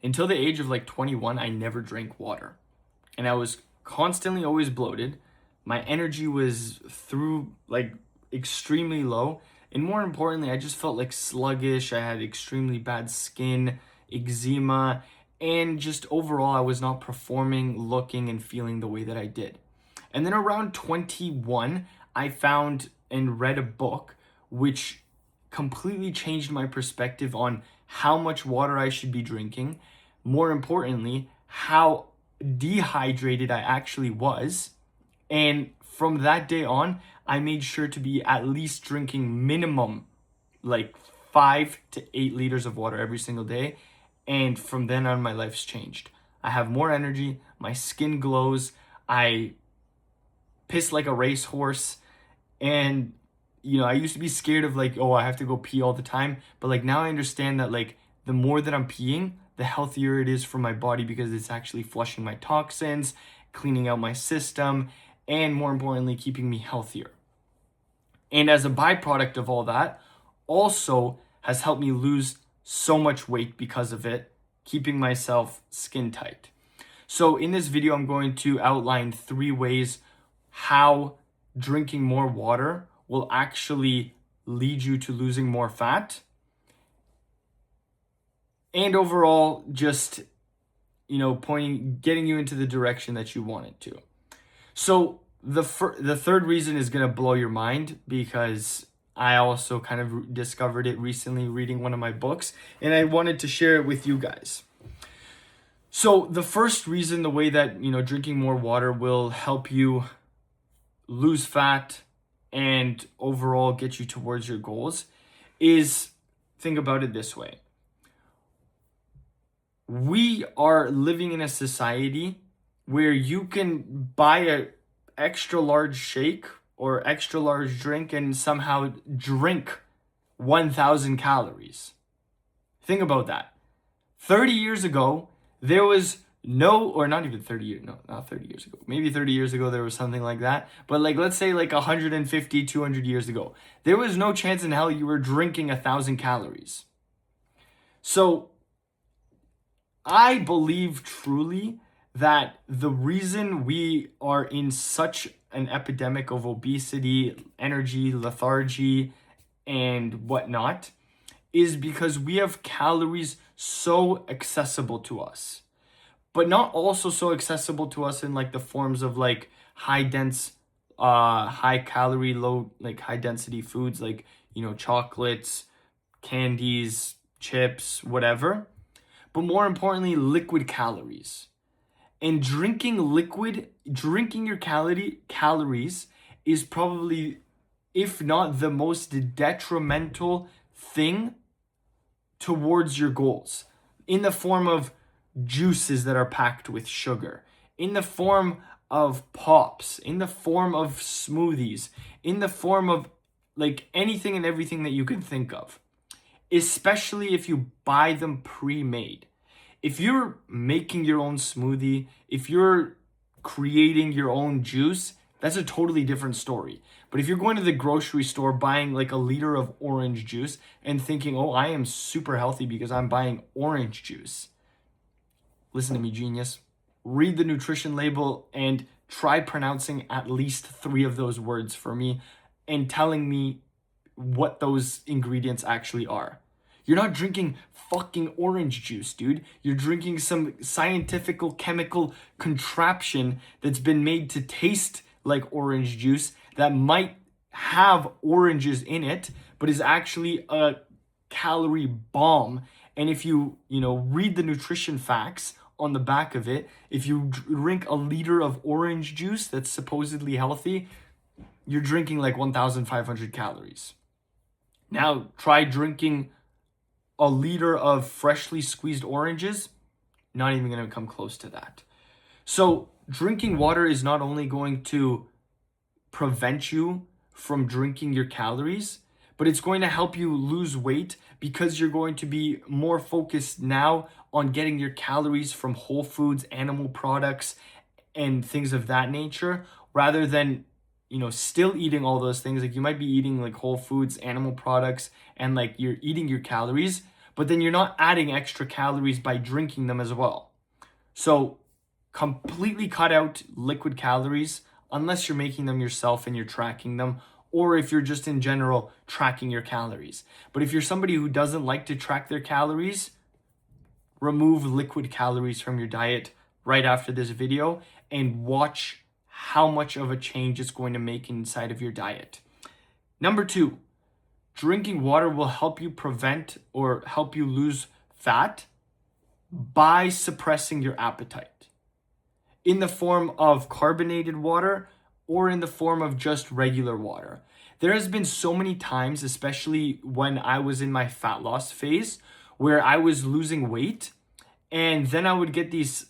until the age of like 21, I never drank water. And I was constantly always bloated. My energy was through like extremely low. And more importantly, I just felt like sluggish. I had extremely bad skin, eczema, and just overall, I was not performing, looking, and feeling the way that I did. And then around 21, I found and read a book which completely changed my perspective on how much water I should be drinking. More importantly, how dehydrated I actually was. And from that day on, I made sure to be at least drinking minimum like 5 to 8 liters of water every single day. And from then on, my life's changed. I have more energy, my skin glows, I piss like a racehorse. And, I used to be scared of like, oh, I have to go pee all the time. But like now I understand that like the more that I'm peeing, the healthier it is for my body because it's actually flushing my toxins, cleaning out my system, and more importantly, keeping me healthier. And as a byproduct of all that, also has helped me lose so much weight because of it, keeping myself skin tight. So in this video, I'm going to outline 3 ways how drinking more water will actually lead you to losing more fat. And overall, just, getting you into the direction that you want it to. So the third reason is going to blow your mind because I also kind of discovered it recently reading one of my books, and I wanted to share it with you guys. So the first reason, the way that, drinking more water will help you lose fat and overall get you towards your goals is, think about it this way. We are living in a society where you can buy a extra large shake or extra large drink and somehow drink 1,000 calories. Think about that. 30 years ago, there was not 30 years ago. Maybe 30 years ago, there was something like that. But like, let's say like 150, 200 years ago, there was no chance in hell you were drinking 1,000 calories. So I believe truly that the reason we are in such an epidemic of obesity, energy, lethargy, and whatnot is because we have calories so accessible to us, but not also so accessible to us in like the forms of like high calorie, low, like high density foods like, chocolates, candies, chips, whatever. But more importantly, liquid calories. And drinking your calories is probably, if not the most detrimental thing towards your goals, in the form of juices that are packed with sugar, in the form of pops, in the form of smoothies, in the form of like anything and everything that you can think of, especially if you buy them pre-made. If you're making your own smoothie, if you're creating your own juice, that's a totally different story. But if you're going to the grocery store buying like a liter of orange juice and thinking, oh, I am super healthy because I'm buying orange juice. Listen to me, genius. Read the nutrition label and try pronouncing at least 3 of those words for me and telling me what those ingredients actually are. You're not drinking fucking orange juice, dude. You're drinking some scientific chemical contraption that's been made to taste like orange juice that might have oranges in it, but is actually a calorie bomb. And if you, read the nutrition facts on the back of it, if you drink a liter of orange juice that's supposedly healthy, you're drinking like 1,500 calories. Now, try drinking a liter of freshly squeezed oranges, not even going to come close to that. So drinking water is not only going to prevent you from drinking your calories, but it's going to help you lose weight because you're going to be more focused now on getting your calories from whole foods, animal products, and things of that nature, rather than, still eating all those things. Like you might be eating like whole foods, animal products, and like you're eating your calories, but then you're not adding extra calories by drinking them as well. So completely cut out liquid calories unless you're making them yourself and you're tracking them, or if you're just in general tracking your calories. But if you're somebody who doesn't like to track their calories, remove liquid calories from your diet right after this video and watch how much of a change it's going to make inside of your diet. Number 2, drinking water will help you prevent or help you lose fat by suppressing your appetite in the form of carbonated water or in the form of just regular water. There has been so many times, especially when I was in my fat loss phase, where I was losing weight and then I would get these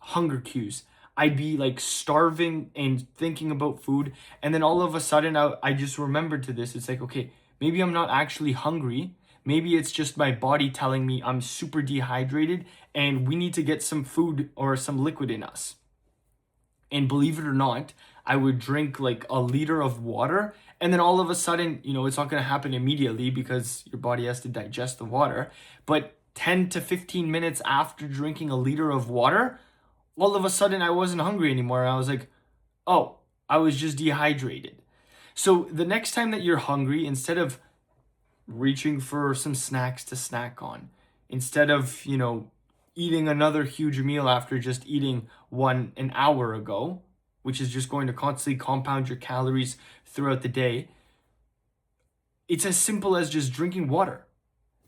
hunger cues. I'd be like starving and thinking about food, and then all of a sudden I just remembered to this. It's like, okay, maybe I'm not actually hungry. Maybe it's just my body telling me I'm super dehydrated and we need to get some food or some liquid in us. And believe it or not, I would drink like a liter of water, and then all of a sudden, it's not going to happen immediately because your body has to digest the water. But 10 to 15 minutes after drinking a liter of water, all of a sudden I wasn't hungry anymore. I was like, oh, I was just dehydrated. So the next time that you're hungry, instead of reaching for some snacks to snack on, instead of, eating another huge meal after just eating one an hour ago, which is just going to constantly compound your calories throughout the day, it's as simple as just drinking water.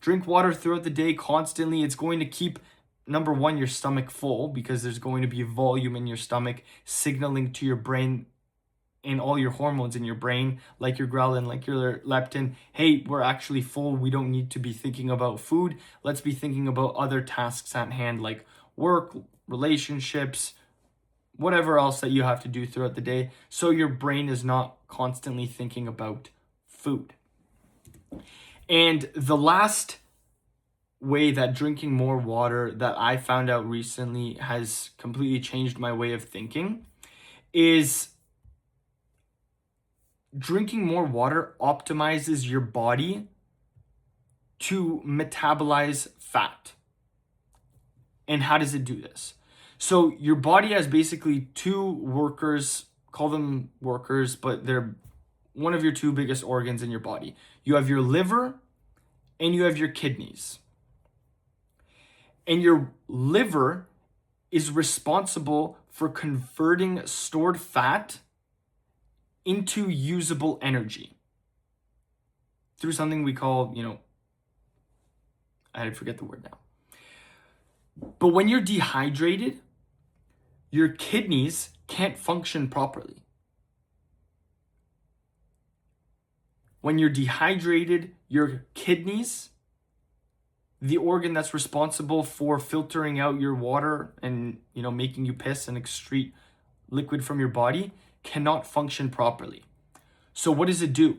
Drink water throughout the day constantly. It's going to keep, number 1, your stomach full because there's going to be volume in your stomach signaling to your brain and all your hormones in your brain, like your ghrelin, like your leptin, hey, we're actually full. We don't need to be thinking about food. Let's be thinking about other tasks at hand, like work, relationships, whatever else that you have to do throughout the day, so your brain is not constantly thinking about food. And the last way that drinking more water that I found out recently has completely changed my way of thinking is drinking more water optimizes your body to metabolize fat. And how does it do this? So your body has basically 2 workers, call them workers, but they're one of your 2 biggest organs in your body. You have your liver and you have your kidneys. And your liver is responsible for converting stored fat into usable energy through something we call, I forget the word now. But when you're dehydrated, your kidneys can't function properly. When you're dehydrated, your kidneys, the organ that's responsible for filtering out your water and, making you piss and excrete liquid from your body, cannot function properly. So what does it do?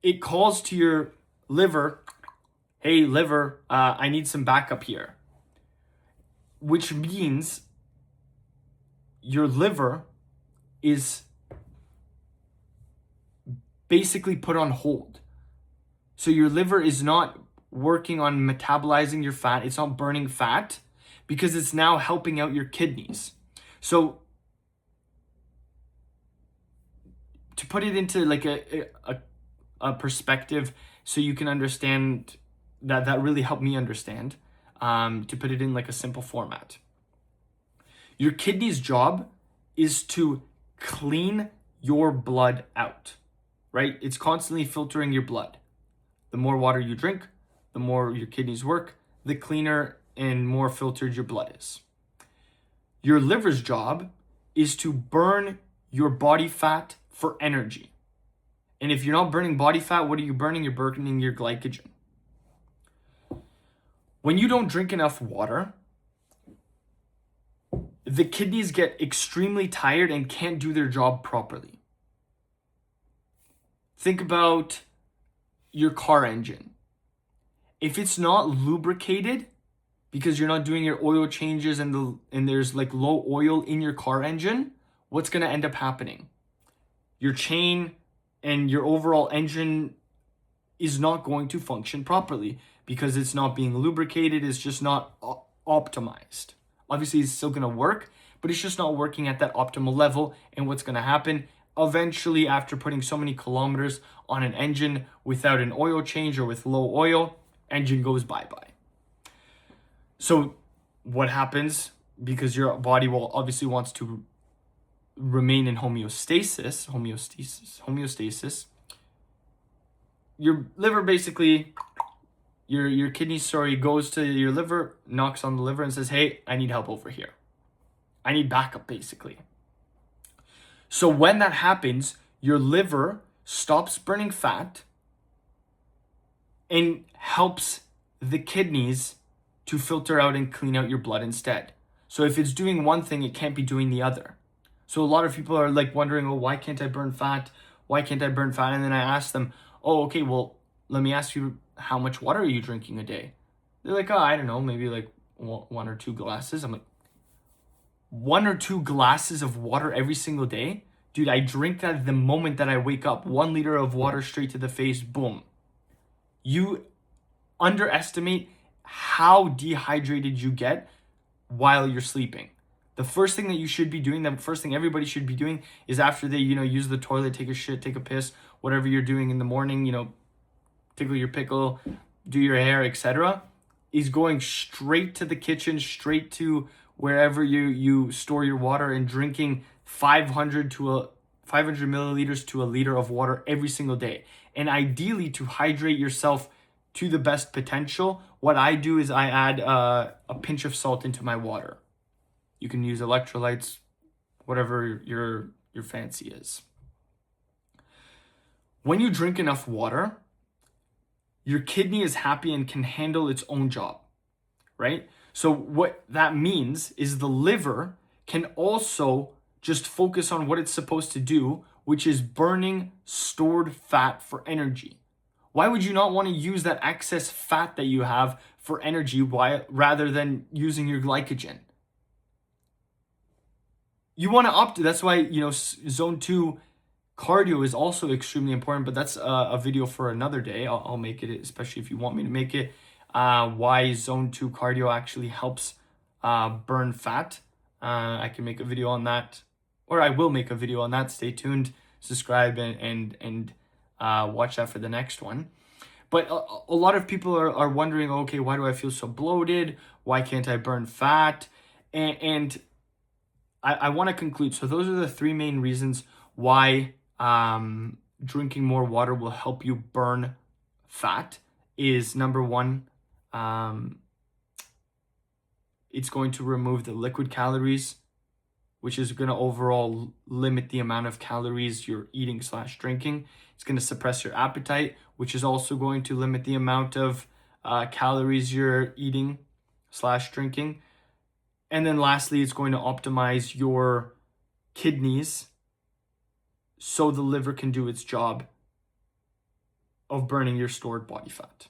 It calls to your liver, hey, liver, I need some backup here. Which means your liver is basically put on hold. So your liver is not working on metabolizing your fat. It's not burning fat because it's now helping out your kidneys. So to put it into like a perspective so you can understand that really helped me understand, to put it in like a simple format. Your kidney's job is to clean your blood out, right? It's constantly filtering your blood. The more water you drink, the more your kidneys work, the cleaner and more filtered your blood is. Your liver's job is to burn your body fat for energy. And if you're not burning body fat, what are you burning? You're burning your glycogen. When you don't drink enough water, the kidneys get extremely tired and can't do their job properly. Think about your car engine. If it's not lubricated because you're not doing your oil changes and there's like low oil in your car engine, what's going to end up happening? Your chain and your overall engine is not going to function properly because it's not being lubricated. It's just not optimized. Obviously, it's still going to work, but it's just not working at that optimal level. And what's going to happen eventually, after putting so many kilometers on an engine without an oil change or with low oil, engine goes bye-bye. So what happens, because your body will obviously wants to remain in homeostasis, your liver basically, your kidney, goes to your liver, knocks on the liver and says, hey, I need help over here. I need backup, basically. So when that happens, your liver stops burning fat and helps the kidneys to filter out and clean out your blood instead. So if it's doing one thing, it can't be doing the other. So a lot of people are like wondering, oh, why can't I burn fat? Why can't I burn fat? And then I ask them, oh, okay, well, let me ask you, how much water are you drinking a day? They're like, oh, I don't know, maybe like 1 or 2 glasses. I'm like, 1 or 2 glasses of water every single day? Dude, I drink that the moment that I wake up. 1 liter of water straight to the face, boom. You underestimate how dehydrated you get while you're sleeping. The first thing that you should be doing, the first thing everybody should be doing, is after they, use the toilet, take a shit, take a piss, whatever you're doing in the morning, tickle your pickle, do your hair, etc., is going straight to the kitchen, straight to wherever you store your water, and drinking 500 milliliters to a liter of water every single day. And ideally, to hydrate yourself to the best potential, what I do is I add a pinch of salt into my water. You can use electrolytes, whatever your fancy is. When you drink enough water, your kidney is happy and can handle its own job, right? So what that means is the liver can also just focus on what it's supposed to do, which is burning stored fat for energy. Why would you not want to use that excess fat that you have for energy rather than using your glycogen? You want to that's why, zone 2 cardio is also extremely important, but that's a video for another day. I'll make it, especially if you want me to make it, why zone 2 cardio actually helps burn fat. I can make a video on that, or I will make a video on that. Stay tuned, subscribe, and watch that for the next one. But a lot of people are wondering, okay, why do I feel so bloated? Why can't I burn fat? And I want to conclude. So those are the 3 main reasons why drinking more water will help you burn fat. Is number 1, it's going to remove the liquid calories, which is going to overall limit the amount of calories you're eating/drinking. It's going to suppress your appetite, which is also going to limit the amount of calories you're eating/drinking. And then lastly, it's going to optimize your kidneys so the liver can do its job of burning your stored body fat.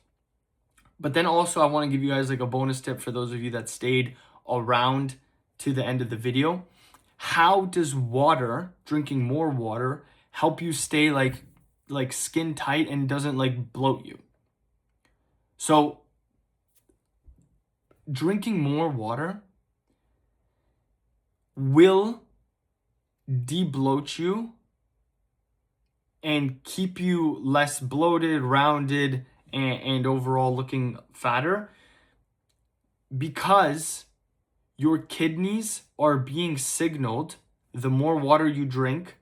But then also, I want to give you guys like a bonus tip for those of you that stayed around to the end of the video. How does drinking more water, help you stay like skin tight and doesn't like bloat you? So drinking more water will de-bloat you and keep you less bloated, rounded, and overall looking fatter, because your kidneys are being signaled, the more water you drink,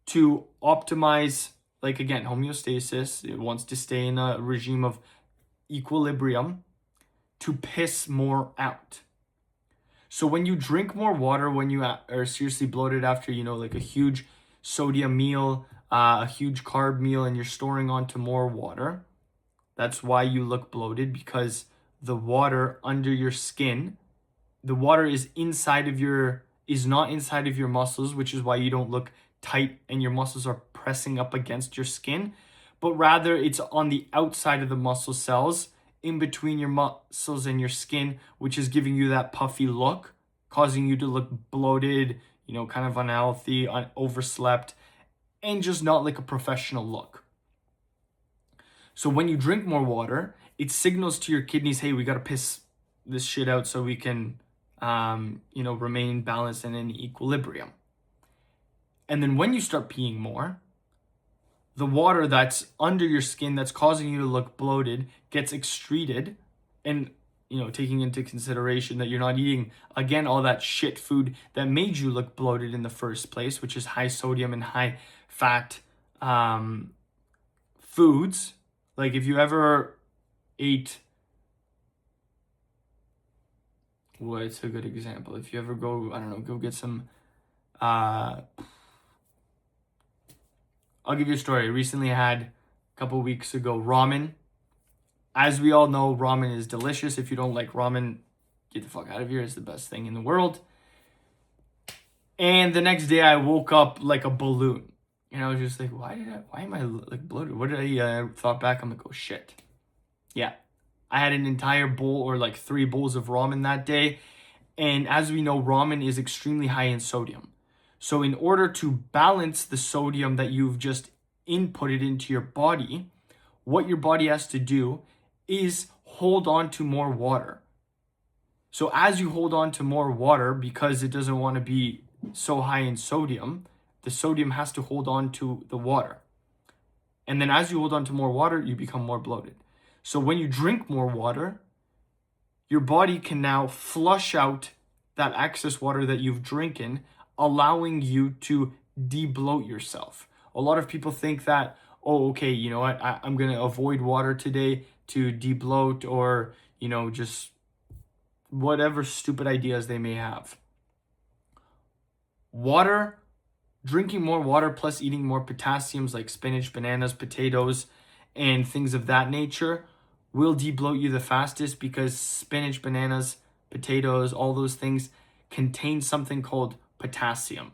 to optimize, like again, homeostasis. It wants to stay in a regime of equilibrium, to piss more out. So when you drink more water, when you are seriously bloated after, like a huge sodium meal, a huge carb meal, and you're storing onto more water, that's why you look bloated, because the water under your skin, the water is not inside of your muscles, which is why you don't look tight and your muscles are pressing up against your skin, but rather it's on the outside of the muscle cells, in between your muscles and your skin, which is giving you that puffy look, causing you to look bloated, kind of unhealthy, overslept, and just not like a professional look. So when you drink more water, it signals to your kidneys, hey, we got to piss this shit out so we can, remain balanced and in equilibrium. And then when you start peeing more, the water that's under your skin that's causing you to look bloated gets excreted, and taking into consideration that you're not eating, again, all that shit food that made you look bloated in the first place, which is high sodium and high fat foods. Like if you ever ate, what's a good example? If you ever go, I don't know, go get some, I'll give you a story. I recently had, a couple weeks ago, ramen. As we all know, ramen is delicious. If you don't like ramen, get the fuck out of here. It's the best thing in the world. And the next day I woke up like a balloon. And I was just like, why am I like bloated? What did I thought back? I'm like, oh shit. Yeah. I had an entire bowl or like 3 bowls of ramen that day. And as we know, ramen is extremely high in sodium. So in order to balance the sodium that you've just inputted into your body, what your body has to do is hold on to more water. So as you hold on to more water, because it doesn't want to be so high in sodium, the sodium has to hold on to the water. And then as you hold on to more water, you become more bloated. So when you drink more water, your body can now flush out that excess water that you've drinking, allowing you to de-bloat yourself. A lot of people think that, oh, okay, you know what, I'm going to avoid water today to de-bloat, or, just whatever stupid ideas they may have. Drinking more water plus eating more potassiums like spinach, bananas, potatoes, and things of that nature will de-bloat you the fastest, because spinach, bananas, potatoes, all those things contain something called potassium.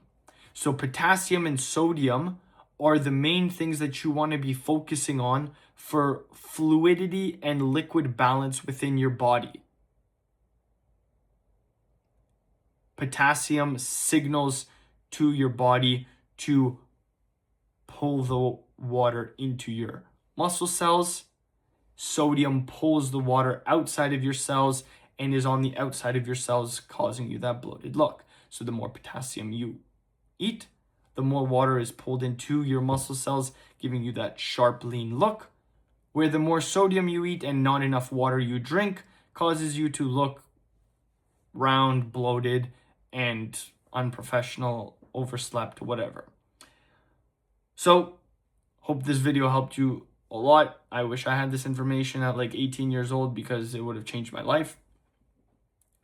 So potassium and sodium are the main things that you want to be focusing on for fluidity and liquid balance within your body. Potassium signals to your body to pull the water into your muscle cells. Sodium pulls the water outside of your cells and is on the outside of your cells, causing you that bloated look. So the more potassium you eat, the more water is pulled into your muscle cells, giving you that sharp, lean look. Where the more sodium you eat and not enough water you drink causes you to look round, bloated, and unprofessional, overslept, whatever. So, hope this video helped you a lot. I wish I had this information at like 18 years old, because it would have changed my life.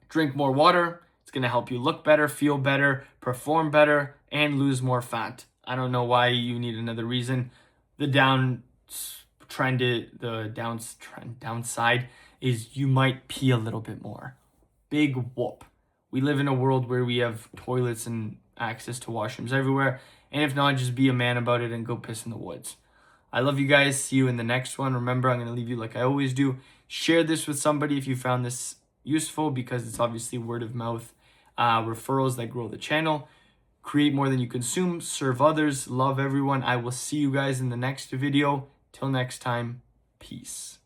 Drink more water. It's going to help you look better, feel better, perform better, and lose more fat. I don't know why you need another reason. The downside is you might pee a little bit more. Big whoop. We live in a world where we have toilets and access to washrooms everywhere. And if not, just be a man about it and go piss in the woods. I love you guys. See you in the next one. Remember, I'm going to leave you like I always do. Share this with somebody if you found this useful, because it's obviously word of mouth referrals that grow the channel. Create more than you consume. Serve others. Love everyone. I will see you guys in the next video. Till next time, peace.